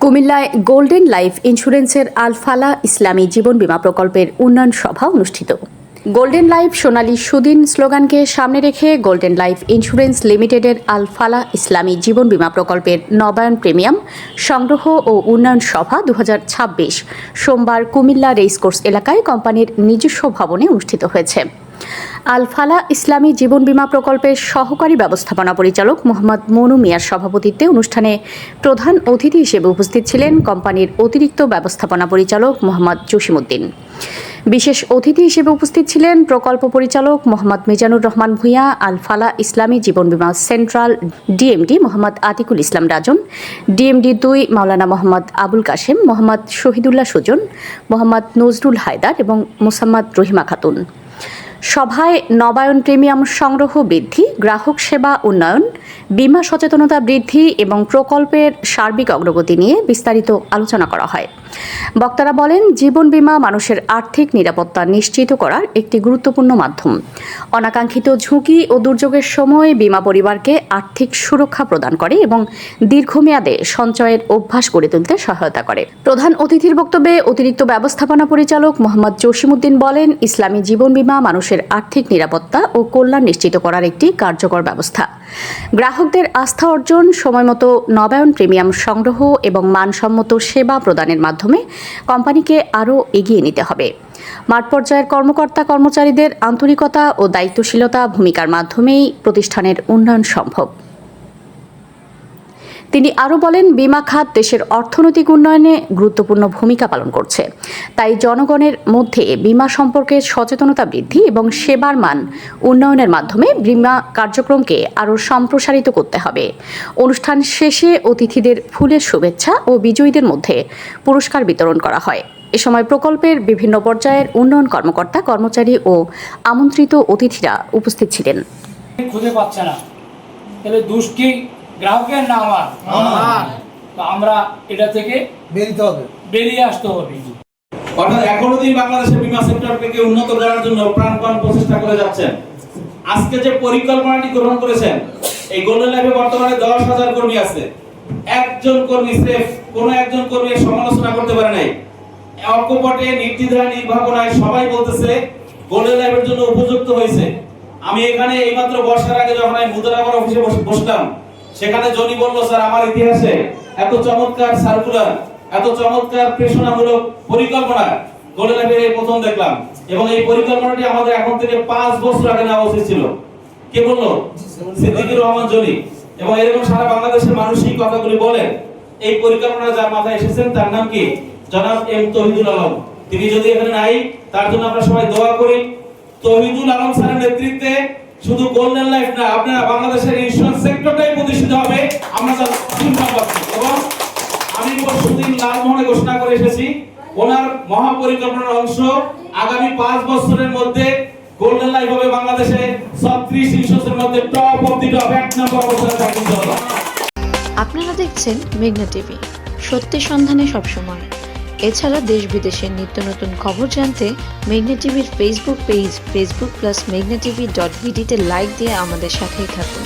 কুমিল্লায় golden life ইন্স্যুরেন্সের আল ফালা ইসলামী জীবন বীমা প্রকল্পের উন্নয়ন সভা অনুষ্ঠিত। গোল্ডেন লাইফ সোনালী সুদিন স্লোগানকে সামনে রেখে গোল্ডেন লাইফ ইন্স্যুরেন্স লিমিটেডের আল ফালা ইসলামী জীবন বীমা প্রকল্পের নবায়ন প্রিমিয়াম সংগ্রহ ও উন্নয়ন সভা 2026 সোমবার কুমিল্লা রেসকোর্স এলাকায় কোম্পানির নিজস্ব ভবনে অনুষ্ঠিত হয়েছে। আল ফালা ইসলামী জীবন বীমা প্রকল্পের সহকারী ব্যবস্থাপনা পরিচালক মোহাম্মদ মনু মিয়ার সভাপতিত্বে অনুষ্ঠানে প্রধান অতিথি হিসেবে উপস্থিত ছিলেন কোম্পানির অতিরিক্ত ব্যবস্থাপনা পরিচালক মোহাম্মদ জসিমউদ্দিন। বিশেষ অতিথি হিসেবে উপস্থিত ছিলেন প্রকল্প পরিচালক মোহাম্মদ মিজানুর রহমান ভূঁইয়া, আল ফালা ইসলামী জীবন বীমা সেন্ট্রাল ডিএমডি মোহাম্মদ আতিকুল ইসলাম রাজন, ডিএমডি 2 মাওলানা মোহাম্মদ আবুল কাশেম, মোহাম্মদ শহীদুল্লাহ সুজন, মোহাম্মদ নজরুল হায়দার এবং মোসাম্মদ রহিমা খাতুন। সভায় নবায়ন প্রিমিয়াম সংগ্রহ বৃদ্ধি, গ্রাহক সেবা উন্নয়ন, বীমা সচেতনতা বৃদ্ধি এবং প্রকল্পের সার্বিক অগ্রগতি নিয়ে বিস্তারিত আলোচনা করা হয়। বক্তারা বলেন, জীবন বীমা মানুষের আর্থিক নিরাপত্তা নিশ্চিত করার একটি গুরুত্বপূর্ণ মাধ্যম। অনাকাঙ্ক্ষিত ঝুঁকি ও দুর্যোগের সময় বীমা পরিবারকে আর্থিক সুরক্ষা প্রদান করে এবং দীর্ঘমেয়াদে সঞ্চয়ের অভ্যাস গড়ে তুলতে সহায়তা করে। প্রধান অতিথির বক্তব্যে অতিরিক্ত ব্যবস্থাপনা পরিচালক মোহাম্মদ জসিমউদ্দিন বলেন, ইসলামী জীবন বীমা মানুষের আর্থিক নিরাপত্তা ও কল্যাণ নিশ্চিত করার একটি কার্যকর ব্যবস্থা। গ্রাহকদের আস্থা অর্জন, সময়মতো নবায়ন প্রিমিয়াম সংগ্রহ এবং মানসম্মত সেবা প্রদানের মাধ্যমে কোম্পানিকে আরও এগিয়ে নিতে হবে। মাঠ পর্যায়ের কর্মকর্তা কর্মচারীদের আন্তরিকতা ও দায়িত্বশীলতা ভূমিকার মাধ্যমেই প্রতিষ্ঠানের উন্নয়ন সম্ভব। তিনি আরও বলেন, বীমা খাত দেশের অর্থনৈতিক উন্নয়নে গুরুত্বপূর্ণ ভূমিকা পালন করছে। তাই জনগণের মধ্যে বীমা সম্পর্কে সচেতনতা বৃদ্ধি এবং সেবার মান উন্নয়নের মাধ্যমে বীমা কার্যক্রমকে আরও সম্প্রসারিত করতে হবে। অনুষ্ঠান শেষে অতিথিদের ফুলের শুভেচ্ছা ও বিজয়ীদের মধ্যে পুরস্কার বিতরণ করা হয়। এ সময় প্রকল্পের বিভিন্ন পর্যায়ের উন্নয়ন কর্মকর্তা, কর্মচারী ও আমন্ত্রিত অতিথিরা উপস্থিত ছিলেন। খুঁজে পাচ্ছে না, তাহলে দুষ্টি গ্রাহকের না আমার, তো আমরা এটা থেকে বেরিয়ে আসতে হবে। অর্থাৎ এখনো দিন বাংলাদেশের বীমা সেক্টরকে উন্নত করার জন্য প্রাণপণ প্রচেষ্টা করে যাচ্ছেন। আজকে যে পরিকল্পনাটি গ্রহণ করেছেন, এই গোল্ডেন লাইফে বর্তমানে 10,000 কর্মী আছে। একজন কর্মী সেফ, কোন একজন কর্মীর সমালোচনা করতে পারে নাই। অকপটে নির্দ্বিধায় নির্ভাবনায় সবাই বলতেছে গোল্ডেন লাইফের জন্য উপযুক্ত হয়েছে। আমি এখানে এইমাত্র বর্ষার আগে যখন আমি মুদ্রানগর অফিসে বসলাম, সেখানে জনি বলল, স্যার আমার ইতিহাসে এত চমৎকার সার্কুলার, এত চমৎকার প্রেষণামূলক পরিকল্পনা গোল্ডেন লাইফে প্রথম দেখলাম। এবং এই পরিকল্পনাটি আমাদের এখন থেকে 5 বছর আগে নেওয়া উচিত ছিল। কে বললো? সিদ্দিকুর রহমান জনি। এবং এরকম সারা বাংলাদেশের মানুষই কথাগুলি বলেন। এই পরিকল্পনা যার মাথায় এসেছেন তার নাম কি? জনাব এম তৌহিদুল আলম। তিনি যদি এখানে নাই, তার জন্য আমরা সবাই দোয়া করি। তৌহিদুল আলম স্যারের নেতৃত্বে শুধু গোল্ডেন লাইফ না, আপনারা বাংলাদেশের ইন্স্যুরেন্স সেক্টরটাই প্রতিষ্ঠিত হবে। আমরা তার চিন্তা করছি। এবং আমি পরশুদিন লালমোহনে ঘোষণা করে এসেছি, ওনার মহাপরিকল্পনার অংশ আগামী 5 বছরের মধ্যে গোল্ডেন লাইফ হবে বাংলাদেশে 36 ইন্স্যুরেন্সের মধ্যে টপ অফ দি টপ 1 নম্বর অবস্থানে থাকতে হবে। আপনারা দেখছেন মেঘনা টিভি, সত্যি সন্ধানে সবসময়। এছাড়া দেশ বিদেশের নিত্য নতুন খবর জানতে মেঘনা টিভির ফেসবুক পেজ facebook+meghna tv.bd তে লাইক দিয়ে আমাদের সাথেই থাকুন।